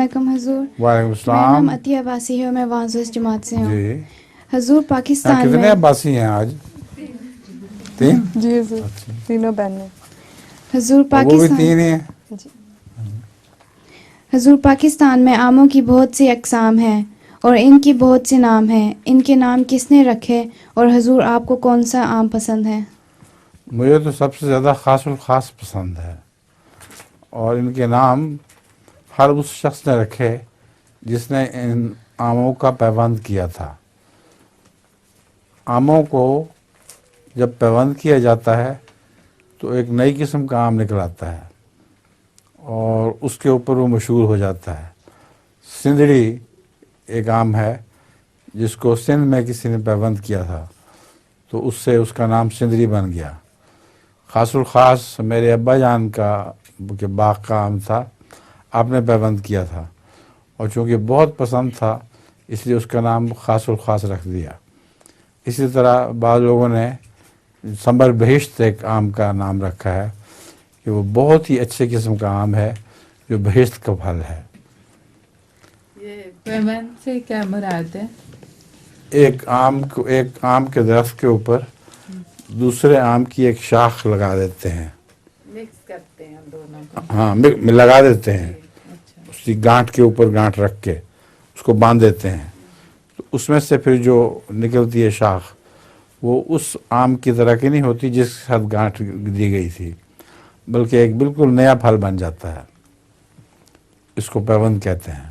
علیکم حضور. وعلیکم میرا السلام. نام عطیہ عباسی ہے اور میں وانزوس جماعت سے ہوں. جی حضور یہاں پاکستان کتنے میں عباسی ہیں آج؟ 3. جی حضور تینوں بہنیں. حضور اور وہ بھی پاکستان 3 ہی ہیں. جی حضور پاکستان میں آموں کی بہت سی اقسام ہیں اور ان کی بہت سے نام ہیں. ان کے نام کس نے رکھے اور حضور آپ کو کون سا آم پسند ہے؟ مجھے تو سب سے زیادہ خاص الخاص پسند ہے، اور ان کے نام ہر اس شخص نے رکھے جس نے ان آموں کا پیوند کیا تھا. آموں کو جب پیوند کیا جاتا ہے تو ایک نئی قسم کا آم نکل آتا ہے اور اس کے اوپر وہ مشہور ہو جاتا ہے. سندھڑی ایک آم ہے جس کو سندھ میں کسی نے پیوند کیا تھا تو اس سے اس کا نام سندھڑی بن گیا. خاص الخاص میرے ابا جان کا کہ باغ کا آم تھا، آپ نے پیوند کیا تھا اور چونکہ بہت پسند تھا اس لیے اس کا نام خاص الخاص رکھ دیا. اسی طرح بعض لوگوں نے سنبر بہشت ایک آم کا نام رکھا ہے کہ وہ بہت ہی اچھے قسم کا آم ہے جو بہشت کا پھل ہے. یہ پیوند سے کیا مراد ہے؟ ایک آم کے درخت کے اوپر دوسرے آم کی ایک شاخ لگا دیتے ہیں. مکس کرتے ہیں دونوں کو. ہاں لگا دیتے ہیں، اچھا. اس کی گانٹھ کے اوپر گانٹھ رکھ کے اس کو باندھ دیتے ہیں تو اس میں سے پھر جو نکلتی ہے شاخ وہ اس آم کی طرح کی نہیں ہوتی جس کے ساتھ گانٹھ دی گئی تھی، بلکہ ایک بالکل نیا پھل بن جاتا ہے. اس کو پیوند کہتے ہیں.